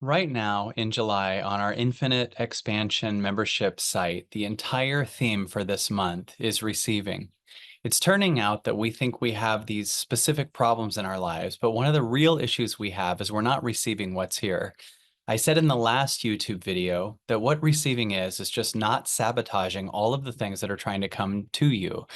Right now in July on our Infinite Expansion membership site, the entire theme for this month is receiving. It's turning out that we think we have these specific problems in our lives, but one of the real issues we have is we're not receiving what's here. I said in the last YouTube video that what receiving is just not sabotaging all of the things that are trying to come to you.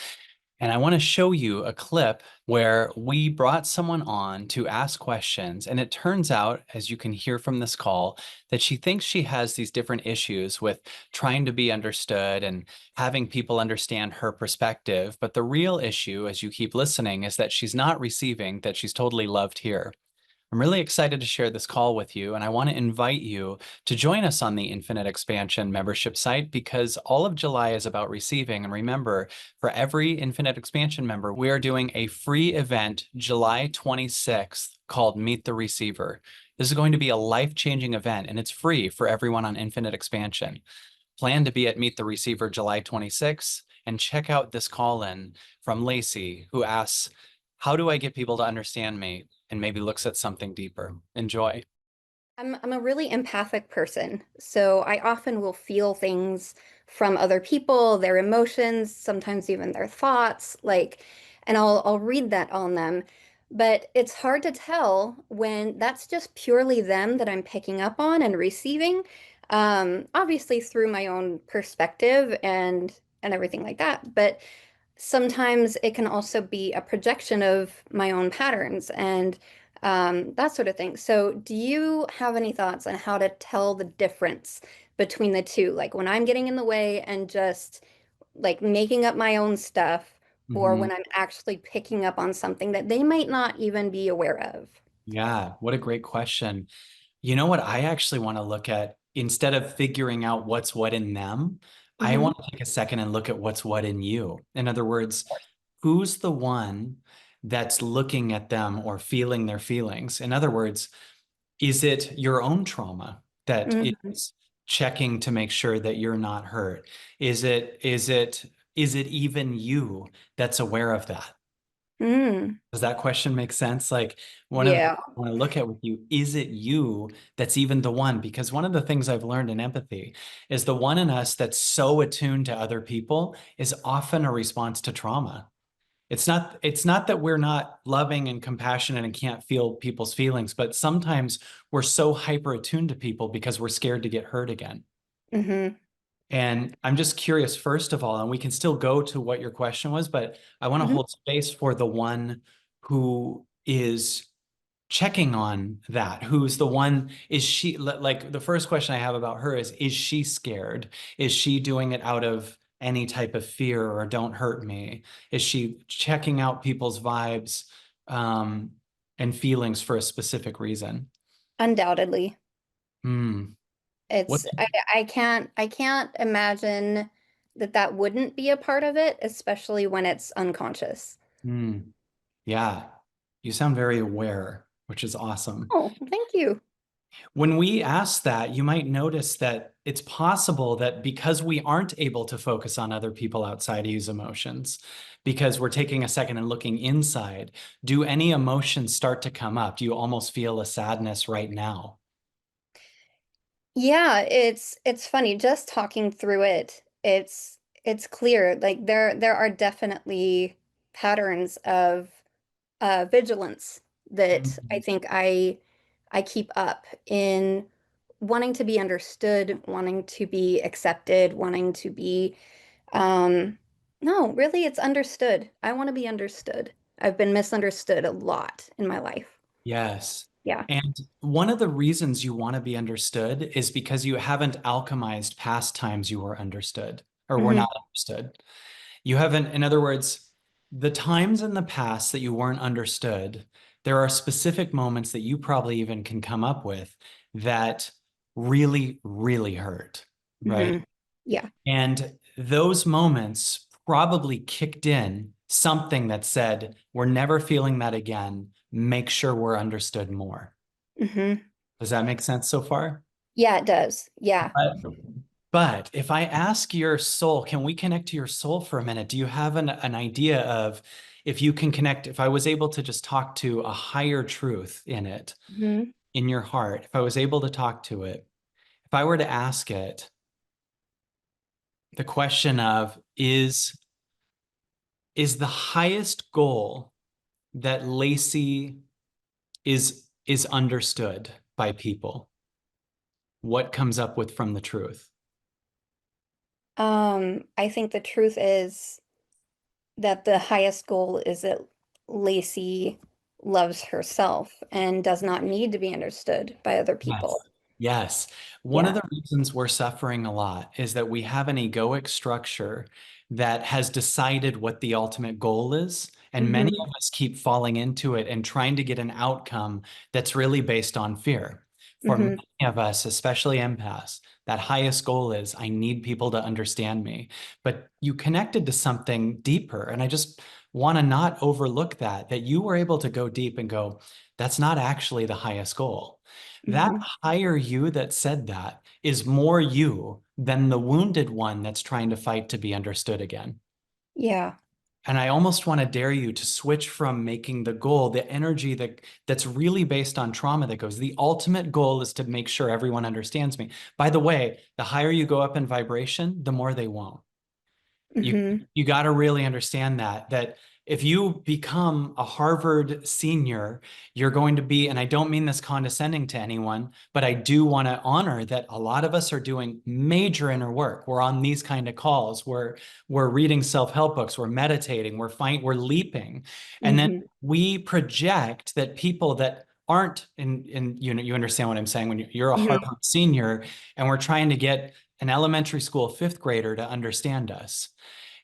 And I want to show you a clip where we brought someone on to ask questions. And it turns out, as you can hear from this call, that she thinks she has these different issues with trying to be understood and having people understand her perspective. But the real issue, as you keep listening, is that she's not receiving, that she's totally loved here. I'm really excited to share this call with you, and I want to invite you to join us on the Infinite Expansion membership site because all of July is about receiving. And remember, for every Infinite Expansion member, we are doing a free event July 26th called Meet the Receiver. This is going to be a life-changing event, and it's free for everyone on Infinite Expansion. Plan to be at Meet the Receiver July 26th, and check out this call-in from Lacey, who asks, how do I get people to understand me? And maybe looks at something deeper. Enjoy. I'm a really empathic person, so I often will feel things from other people, their emotions, sometimes even their thoughts, and I'll read that on them. But it's hard to tell when that's just purely them that I'm picking up on and receiving, obviously through my own perspective and everything like that. But sometimes it can also be a projection of my own patterns and that sort of thing. So, do you have any thoughts on how to tell the difference between the two? Like when I'm getting in the way and just like making up my own stuff, or Mhm. when I'm actually picking up on something that they might not even be aware of? Yeah, what a great question. You know what I actually want to look at instead of figuring out what's what in them, I Hmm. want to take a second and look at what's what in you. In other words, who's the one that's looking at them or feeling their feelings? In other words, is it your own trauma that Hmm. is checking to make sure that you're not hurt? Is it even you that's aware of that? Mm. Does that question make sense? Like one of the things Yeah. I want to look at with you, is it you that's even the one? Because one of the things I've learned in empathy is the one in us that's so attuned to other people is often a response to trauma. It's not that we're not loving and compassionate and can't feel people's feelings, but sometimes we're so hyper attuned to people because we're scared to get hurt again. Hmm. And I'm just curious, first of all, and we can still go to what your question was, but I want to Hmm. hold space for the one who is checking on that. Who's the one, is she, like the first question I have about her is she scared? Is she doing it out of any type of fear or don't hurt me? Is she checking out people's vibes um, and feelings for a specific reason? Undoubtedly. Hmm. What? I can't imagine that that wouldn't be a part of it, especially when it's unconscious. Hmm. Yeah. You sound very aware, which is awesome. Oh, thank you. When we ask that, you might notice that it's possible that because we aren't able to focus on other people outside of these emotions, because we're taking a second and looking inside, do any emotions start to come up? Do you almost feel a sadness right now? Yeah, it's funny just talking through it. It's clear like there are definitely patterns of vigilance that I Mhm. think I keep up in wanting to be understood, wanting to be accepted, wanting to be no, really it's understood. I want to be understood. I've been misunderstood a lot in my life. Yes. Yeah. And one of the reasons you want to be understood is because you haven't alchemized past times you were understood or were Hmm. not understood. You haven't, in other words, the times in the past that you weren't understood, there are specific moments that you probably even can come up with that really, really hurt, right? Hmm. Yeah. And those moments probably kicked in something that said, we're never feeling that again. Make sure we're understood more. Hmm. Does that make sense so far? Yeah, it does. Yeah. But, but if I ask your soul, can we connect to your soul for a minute? Do you have an idea of if you can connect, if I was able to just talk to a higher truth in it, Hmm. in your heart, if I was able to talk to it, if I were to ask it the question of is the highest goal that Lacey is understood by people, what comes up with from the truth? I think the truth is that the highest goal is that Lacey loves herself and does not need to be understood by other Yes. people. Yes. One of Yeah. the reasons we're suffering a lot is that we have an egoic structure that has decided what the ultimate goal is. And many Hmm. of us keep falling into it and trying to get an outcome that's really based on fear. For many Hmm. of us, especially empaths, that highest goal is I need people to understand me. But you connected to something deeper. And I just want to not overlook that you were able to go deep and go, that's not actually the highest goal. That Hmm. higher you that said that is more you than the wounded one that's trying to fight to be understood again. Yeah. And I almost want to dare you to switch from making the goal, the energy that's really based on trauma that goes, the ultimate goal is to make sure everyone understands me. By the way, the higher you go up in vibration, the more they won't. You Hmm. you got to really understand that if you become a Harvard senior, you're going to be, and I don't mean this condescending to anyone, but I do want to honor that a lot of us are doing major inner work. We're on these kind of calls, we're reading self-help books, we're meditating, we're leaping. And then Hmm. we project that people that aren't in you understand what I'm saying when you're a Hmm. Harvard senior and we're trying to get an elementary school fifth grader to understand us.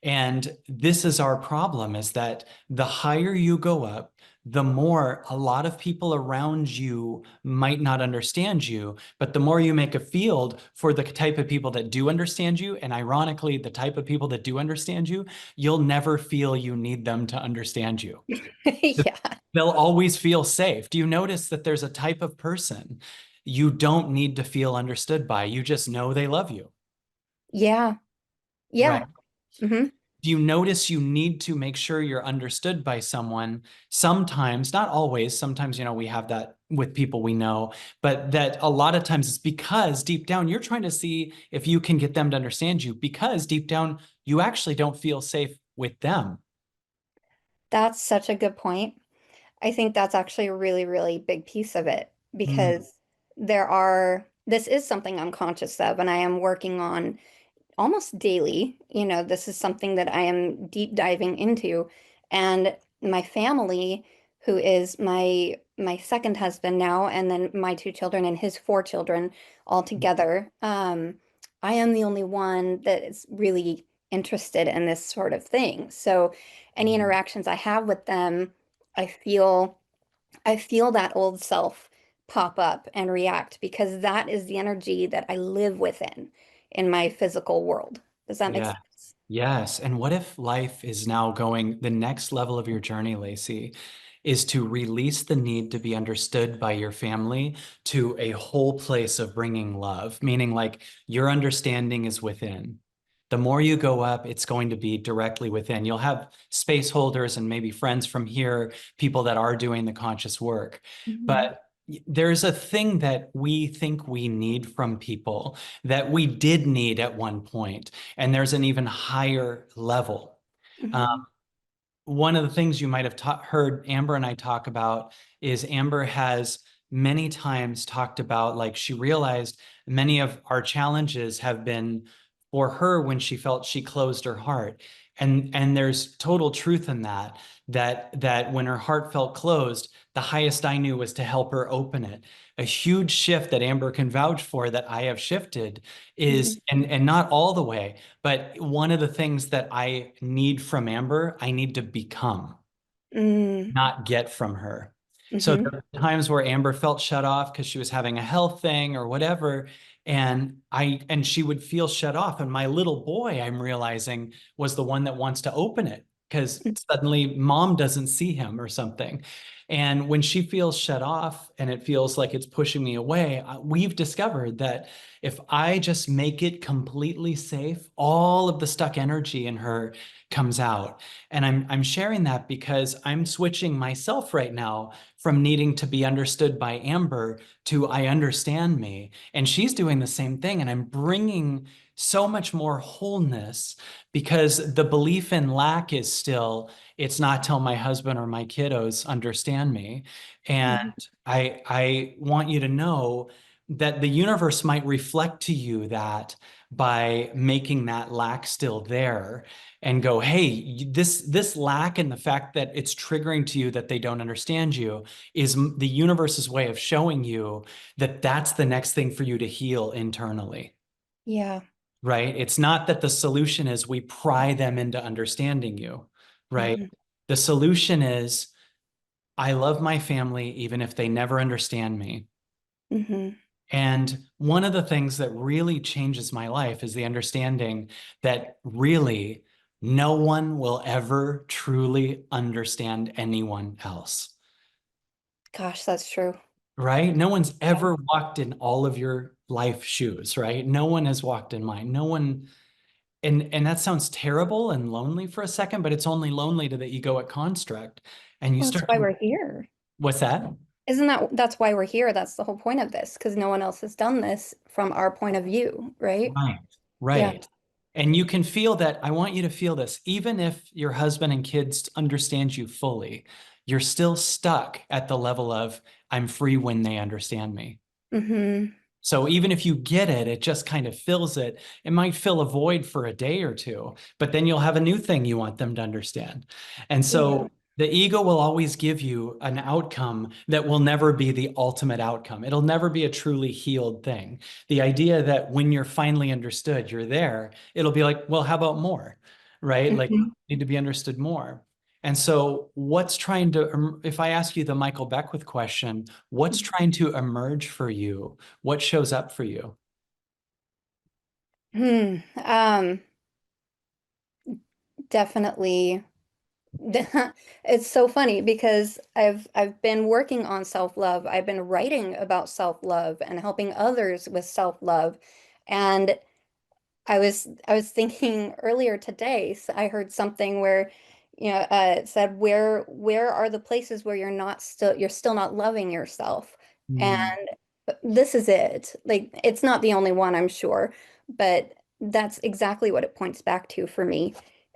And this is our problem is that the higher you go up, the more a lot of people around you might not understand you, but the more you make a field for the type of people that do understand you, and ironically, the type of people that do understand you, you'll never feel you need them to understand you. Yeah. They'll always feel safe. Do you notice that there's a type of person you don't need to feel understood by? You just know they love you, Yeah. right? Yeah. Hmm. Do you notice you need to make sure you're understood by someone sometimes, not always, sometimes, we have that with people we know, but that a lot of times it's because deep down you're trying to see if you can get them to understand you because deep down you actually don't feel safe with them. That's such a good point. I think that's actually a really, really big piece of it Mm, because this is something I'm conscious of, and I am working on almost daily. This is something that I am deep diving into. And my family, who is my second husband now, and then my two children and his four children all together, I am the only one that is really interested in this sort of thing. So any mm. interactions I have with them, I feel I feel that old self pop up and react because that is the energy that I live within in my physical world. Does that make Yeah. sense? Yes. And what if life is now going the next level of your journey, Lacey, is to release the need to be understood by your family to a whole place of bringing love, meaning like your understanding is within. The more you go up, it's going to be directly within. You'll have space holders and maybe friends from here, people that are doing the conscious work. Hmm. But there's a thing that we think we need from people that we did need at one point and there's an even higher level. Um, Hmm. one of the things you might have heard Amber and I talk about is Amber has many times talked about like she realized many of our challenges have been for her when she felt she closed her heart. And there's total truth in that when her heart felt closed, the highest I knew was to help her open it. A huge shift that Amber can vouch for that I have shifted is, Hmm. and not all the way, but one of the things that I need from Amber, I need to become, Hmm. not get from her. So Hmm. there were times where Amber felt shut off because she was having a health thing or whatever. And she would feel shut off. And my little boy, I'm realizing, was the one that wants to open it. because suddenly mom doesn't see him or something. And when she feels shut off and it feels like it's pushing me away, we've discovered that if I just make it completely safe, all of the stuck energy in her comes out. And I'm sharing that because I'm switching myself right now from needing to be understood by Amber to I understand me. And she's doing the same thing. And I'm bringing so much more wholeness because the belief in lack is still, it's not till my husband or my kiddos understand me. And Mhm. I want you to know that the universe might reflect to you that by making that lack still there and go, hey, this lack and the fact that it's triggering to you that they don't understand you is the universe's way of showing you that that's the next thing for you to heal internally. Yeah. Right? It's not that the solution is we pry them into understanding you, right? Hmm. The solution is I love my family even if they never understand me. Hmm. And one of the things that really changes my life is the understanding that really no one will ever truly understand anyone else, Gosh, that's true. right? No one's Yeah. ever walked in all of your life shoes, right? No one has walked in mine. No one. And that sounds terrible and lonely for a second, but it's only lonely to the egoic construct. And you Well, that's start why to, we're here. what's that? Isn't that's why we're here? That's the whole point of this, because no one else has done this from our point of view, right? Right, Yeah. right. And you can feel that. I want you to feel this. Even if your husband and kids understand you fully, you're still stuck at the level of, I'm free when they understand me. Hmm. So even if you get it, it just kind of fills it. It might fill a void for a day or two, but then you'll have a new thing you want them to understand. And Yeah. so the ego will always give you an outcome that will never be the ultimate outcome. It'll never be a truly healed thing. The idea that when you're finally understood, you're there, it'll be like, well, how about more? Right? Like, Hmm. need to be understood more. And so, what's trying to, if I ask you the Michael Beckwith question, what's trying to emerge for you? What shows up for you? Hmm. Definitely. It's so funny because I've been working on self-love. I've been writing about self-love and helping others with self-love. And I was thinking earlier today, I heard something where, it said where are the places where you're still not loving yourself? And Mm, this is it. Like it's not the only one, I'm sure, but that's exactly what it points back to for me,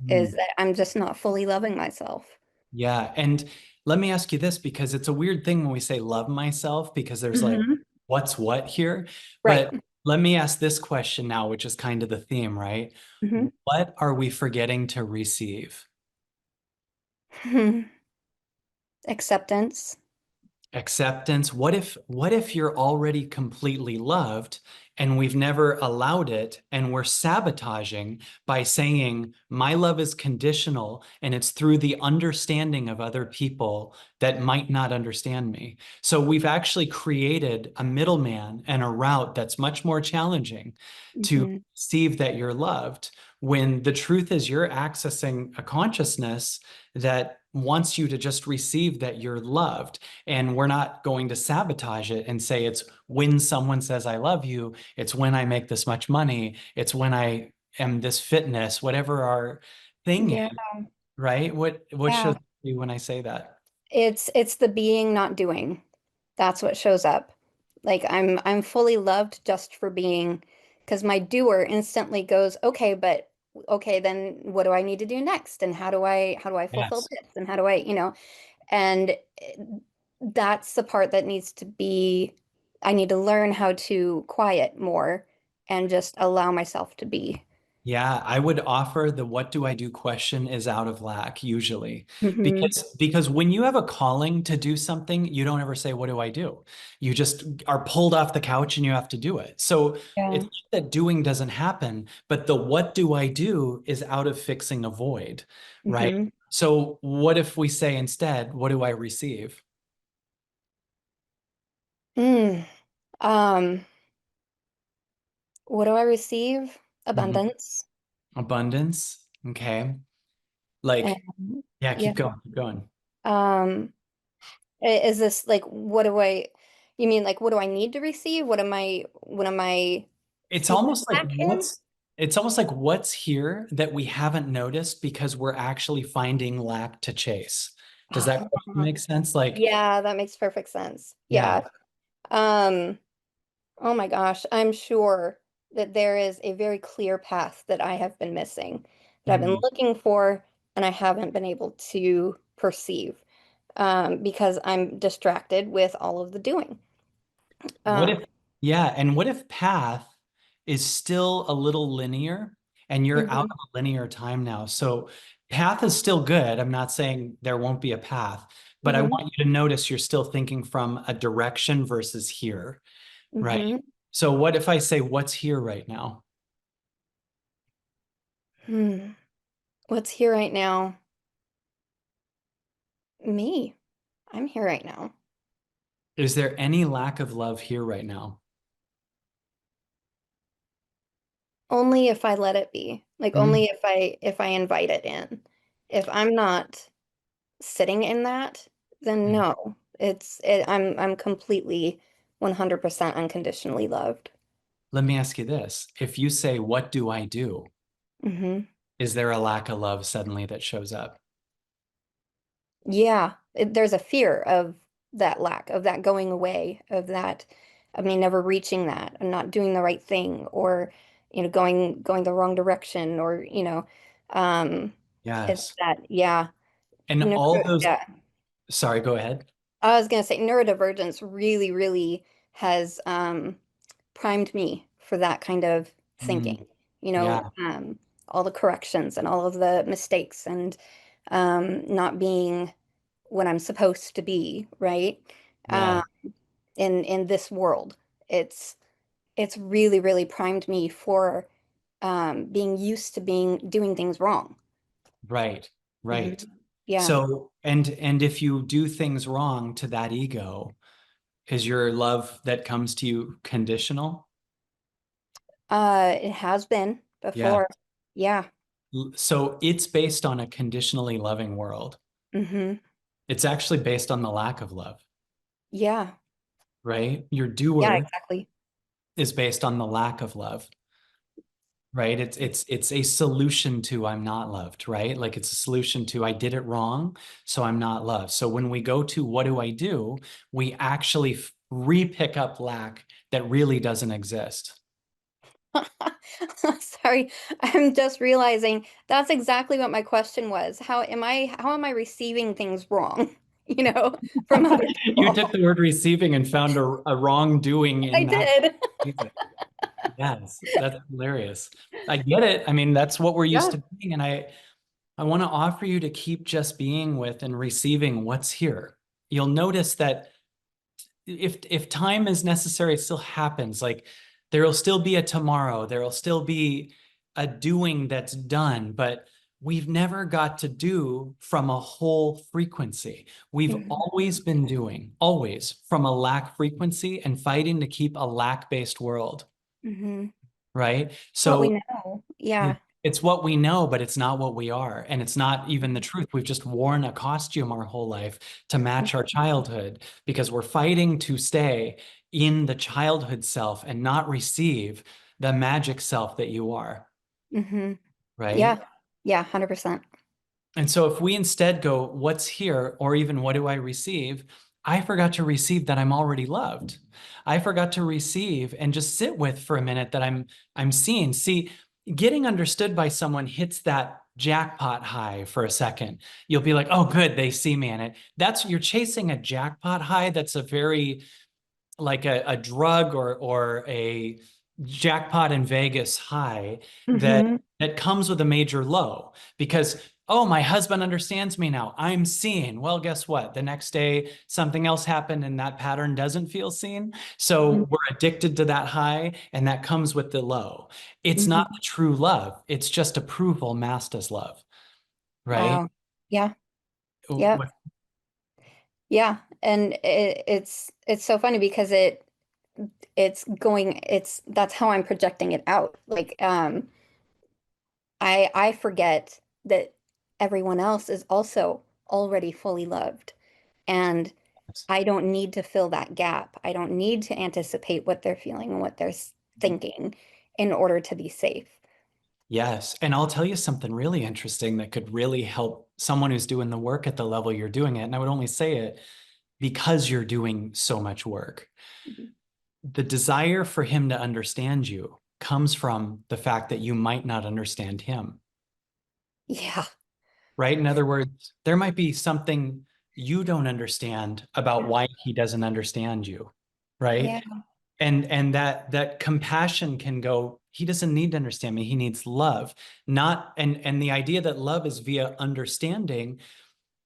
is mm. that I'm just not fully loving myself. Yeah. And let me ask you this because it's a weird thing when we say love myself because there's like, Hmm. what's what here? Right. But let me ask this question now, which is kind of the theme, right? Hmm. What are we forgetting to receive? Acceptance. Acceptance. What if you're already completely loved and we've never allowed it and we're sabotaging by saying my love is conditional and it's through the understanding of other people that might not understand me. So we've actually created a middleman and a route that's much more challenging to Hmm. perceive that you're loved when the truth is you're accessing a consciousness that wants you to just receive that you're loved. And we're not going to sabotage it and say it's when someone says, I love you, it's when I make this much money, it's when I am this fitness, whatever our thing Yeah. is, right? What shows Yeah. up for you when I say that? It's the being, not doing. That's what shows up. Like I'm fully loved just for being, because my doer instantly goes, okay, but okay, then what do I need to do next? And how do I fulfill Yes. this? And how do I, and that's the part that needs to be, I need to learn how to quiet more and just allow myself to be. Yeah, I would offer the what do I do question is out of lack usually. Hmm. Because when you have a calling to do something, you don't ever say, what do I do? You just are pulled off the couch and you have to do it. So Yeah. it's not that doing doesn't happen, but the what do I do is out of fixing a void, right? Hmm. So what if we say instead, what do I receive? Mm. Um, what do I receive? Mhm. Abundance. Abundance. Okay. Like, And yeah, yeah. keep going, keep going. Um, is this like what do I you mean like what do I need to receive? What am I It's feeling almost like lack in? what's here that we haven't noticed because we're actually finding lack to chase. Does that question make sense? Like, Yeah, that makes perfect sense. yeah. Yeah. Um, oh my gosh, I'm sure that there is a very clear path that I have been missing, that I've been Mm. looking for, and I haven't been able to perceive, because I'm distracted with all of the doing. What Um, if, yeah, and what if path is still a little linear and you're out mhm, of a linear time now? So path is still good. I'm not saying there won't be a path, but I mhm, want you to notice you're still thinking from a direction versus here, right? mhm. So what if I say, what's here right now? Hmm. What's here right now? Me. I'm here right now. Is there any lack of love here right now? Only if I let it be. Like Mm. only if I invite it in. If I'm not sitting in that, then no. I'm completely 100% unconditionally loved. Let me ask you this. If you say, what do I do? Hmm. Is there a lack of love suddenly that shows up? Yeah, there's a fear of that lack, of that going away, of that, I mean, never reaching that, and not doing the right thing, or going the wrong direction, or um, it's Yes. that, yeah, And neuro, all those, yeah. sorry, go ahead. I was gonna say neurodivergence really, really has primed me for that kind of Mm, thinking. yeah, All the corrections and all of the mistakes and not being what I'm supposed to be, right? yeah, In this world, it's it's really, really primed me for being used to being doing things wrong. right, right. Mhm. Yeah. So, and if you do things wrong to that ego, is your love that comes to you conditional? It has been Yeah. before. Yeah. So it's based on a conditionally loving world. Hmm. It's actually based on the lack of love, Yeah. right? Your Yeah, doer exactly. is based on the lack of love. Right? It's a solution to I'm not loved, right? Like it's a solution to I did it wrong, so I'm not loved. So when we go to what do I do, we actually re-pick up lack that really doesn't exist. Sorry, I'm just realizing that's exactly what my question was. How am I receiving things wrong, from other You took people? the word receiving and found a wrongdoing I in that. did. Yes, that's hilarious. I get it. I mean, that's what we're used Yeah. to being, and I want to offer you to keep just being with and receiving what's here. You'll notice that if time is necessary, it still happens. Like there'll still be a tomorrow, there'll still be a doing that's done, but we've never got to do from a whole frequency. We've Hmm. always been doing, always from a lack frequency and fighting to keep a lack-based world, Hmm. right? What we So know. Yeah. it's what we know, but it's not what we are. And it's not even the truth. We've just worn a costume our whole life to match our childhood because we're fighting to stay in the childhood self and not receive the magic self that you are, Hmm. right? Yeah. Yeah, 100%. And so if we instead go, what's here, or even what do I receive? I forgot to receive that I'm already loved. I forgot to receive and just sit with for a minute that I'm seeing. See, getting understood by someone hits that jackpot high for a second. You'll be like, oh, good, they see me in it. That's you're chasing a jackpot high. That's a very like a drug or a jackpot in Vegas high that Hmm. that comes with a major low because oh my husband understands me now I'm seen well guess what the next day something else happened and that pattern doesn't feel seen so we're addicted to that high and that comes with the low it's not Hmm. the true love it's just approval masked as love right Wow. Yeah. Yeah. Yeah. And it's so funny because it's that's how I'm projecting it out. Like I forget that everyone else is also already fully loved. And I don't need to fill that gap. I don't need to anticipate what they're feeling and what they're thinking in order to be safe. Yes. And I'll tell you something really interesting that could really help someone who's doing the work at the level you're doing it. And I would only say it because you're doing so much work. Mhm. The desire for him to understand you comes from the fact that you might not understand him, Yeah. right? In other words, there might be something you don't understand about why he doesn't understand you, right? Yeah. And that compassion can go, he doesn't need to understand me, he needs love. Not and the idea that love is via understanding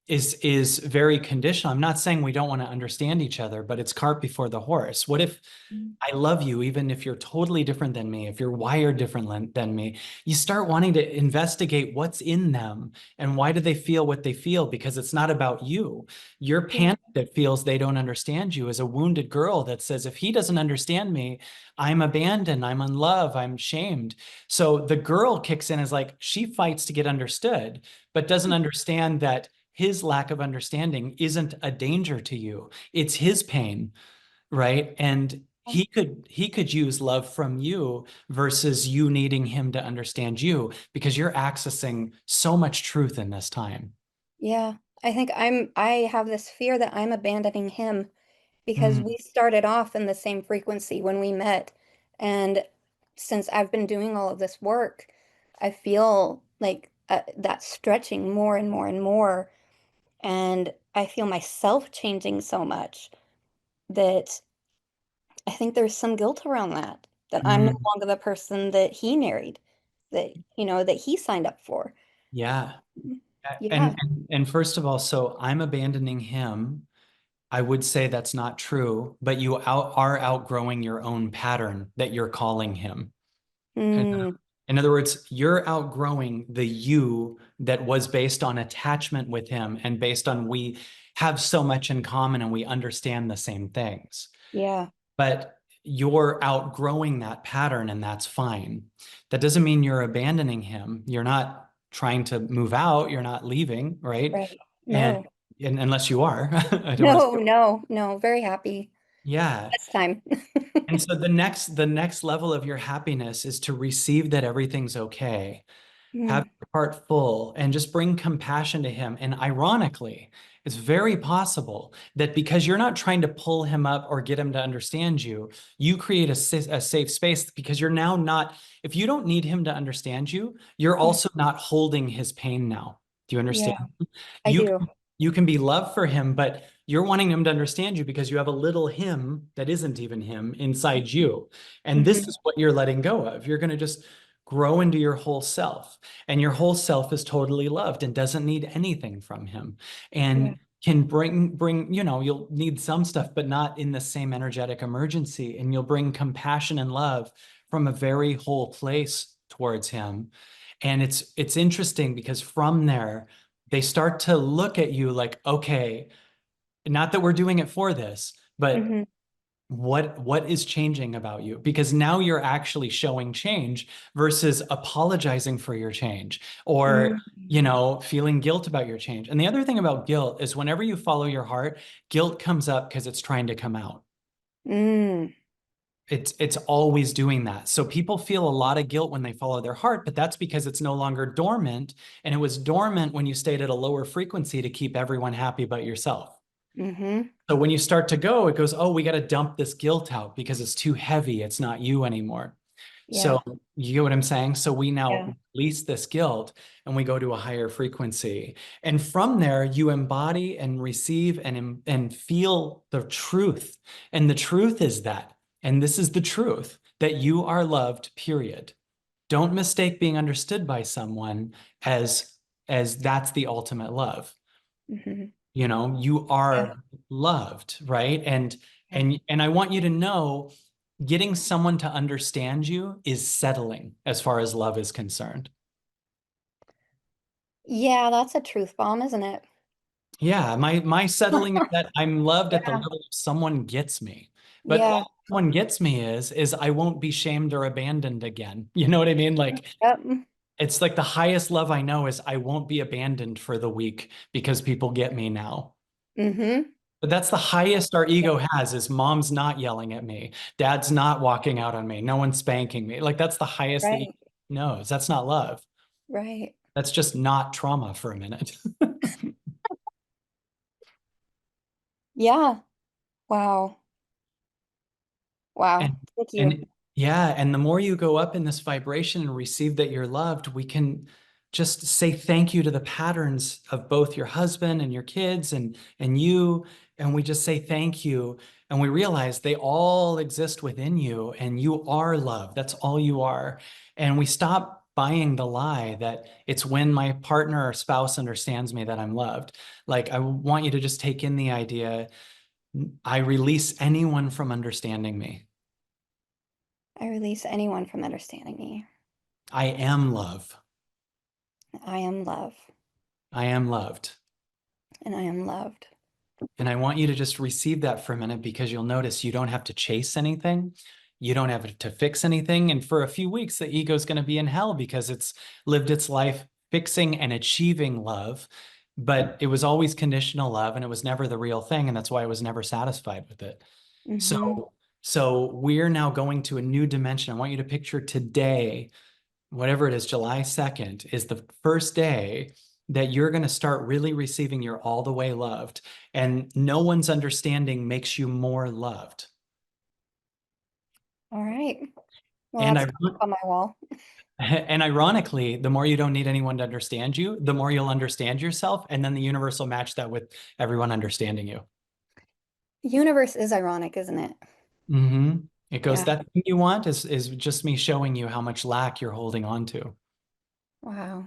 is very conditional. I'm not saying we don't want to understand each other, but it's cart before the horse. What if Mm. I love you, even if you're totally different than me, if you're wired different than me? You start wanting to investigate what's in them and why do they feel what they feel, because it's not about you. Your Yeah. panic that feels they don't understand you is a wounded girl that says, if he doesn't understand me, I'm abandoned, I'm unloved, I'm shamed. So the girl kicks in as like, she fights to get understood, but doesn't understand that his lack of understanding isn't a danger to you. It's his pain, right? And he could use love from you versus you needing him to understand you, because you're accessing so much truth in this time. Yeah. I have this fear that I'm abandoning him because Mm, we started off in the same frequency when we met. And since I've been doing all of this work, I feel like that's stretching more and more and more. And I feel myself changing so much that I think there's some guilt around that, that I'm no mm, longer the person that he married, that he signed up for. yeah. Yeah. And first of all, so I'm abandoning him. I would say that's not true, but you are outgrowing your own pattern that you're calling him. Mm, In other words, you're outgrowing the you that was based on attachment with him and based on we have so much in common and we understand the same things. yeah. But you're outgrowing that pattern and that's fine. That doesn't mean you're abandoning him. You're not trying to move out, you're not leaving, right? Right. And, No. and unless you are, I don't want to. No, no, no. Very happy Yeah. this time. And so the next level of your happiness is to receive that everything's okay. Have Mm, your heart full and just bring compassion to him. And ironically, it's very possible that because you're not trying to pull him up or get him to understand you, you create a safe space, because you're now not, if you don't need him to understand you, you're mm, also not holding his pain now. Do you understand? yeah, I You do. you can be love for him, but you're wanting him to understand you because you have a little him that isn't even him inside you. And this Hmm. is what you're letting go of. You're going to just grow into your whole self, and your whole self is totally loved and doesn't need anything from him, Yeah. and can bring, you'll need some stuff, but not in the same energetic emergency. And you'll bring compassion and love from a very whole place towards him. And it's interesting because from there, they start to look at you like, okay, not that we're doing it for this, but Hmm. what is changing about you? Because now you're actually showing change versus apologizing for your change, or Mm, feeling guilt about your change. And the other thing about guilt is whenever you follow your heart, guilt comes up because it's trying to come out. mm, It's always doing that. So people feel a lot of guilt when they follow their heart, but that's because it's no longer dormant. And it was dormant when you stayed at a lower frequency to keep everyone happy but yourself. hmm. So when you start to go, it goes, oh, we got to dump this guilt out because it's too heavy. It's not you anymore. So Yeah. you get what I'm saying? So we Yeah. now release this guilt and we go to a higher frequency. And from there, you embody and receive and feel the truth. And the truth is that, and this is the truth, that you are loved, period. Don't mistake being understood by someone as that's the ultimate love. Hmm. You Yeah. are loved, right? and Yeah. and and I want you to know, getting someone to understand you is settling as far as love is concerned. Yeah, that's a truth bomb, isn't it? Yeah, my settling is that I'm loved at the Yeah. level of someone gets me. But Yeah. all someone gets me is I won't be shamed or abandoned again. You know what I mean? Like, Yep. It's like the highest love I know is I won't be abandoned for the week because people get me now. Mm-hmm. But that's the highest our ego has is mom's not yelling at me. Dad's not walking out on me. No one's spanking me. Like that's the highest the ego Right. knows. That's not love. Right. That's just not trauma for a minute. Yeah. Wow. And Wow. Thank you. and yeah, and the more you go up in this vibration and receive that you're loved, we can just say thank you to the patterns of both your husband and your kids and you, and we just say thank you, and we realize they all exist within you, and you are love. That's all you are. And we stop buying the lie that it's when my partner or spouse understands me that I'm loved. Like I want you to just take in the idea, I release anyone from understanding me. I release anyone from understanding me. I am love. I am love, I am loved. and I am loved. And I want you to just receive that for a minute because you'll notice you don't have to chase anything. You don't have to fix anything. And for a few weeks, the ego is going to be in hell because it's lived its life fixing and achieving love. But it was always conditional love and it was never the real thing. And that's why I was never satisfied with it. Mm-hmm. So we're now going to a new dimension. I want you to picture today, whatever it is, July 2nd is the first day that you're going to start really receiving your all the way loved. And no one's understanding makes you more loved. All right. Well, And that's I on my wall. and ironically, the more you don't need anyone to understand you, the more you'll understand yourself. And then the universe will match that with everyone understanding you. Universe is ironic, isn't it? Mm-hmm. It goes, Yeah. that thing you want is just me showing you how much lack you're holding on to. Wow.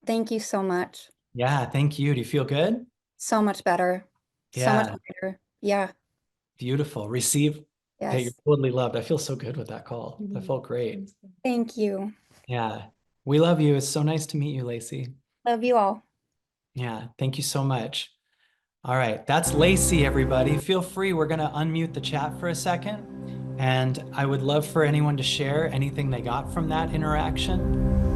Thank you so much. Yeah, thank you. Do you feel good? So much better. So much Yeah. better. Yeah. Beautiful. Receive that you're Yes. totally loved. I feel so good with that call. That felt great. Thank you. Yeah. We love you. It's so nice to meet you, Lacey. Love you all. Yeah. Thank you so much. All right. That's Lacey, everybody. Feel free. We're going to unmute the chat for a second. And I would love for anyone to share anything they got from that interaction.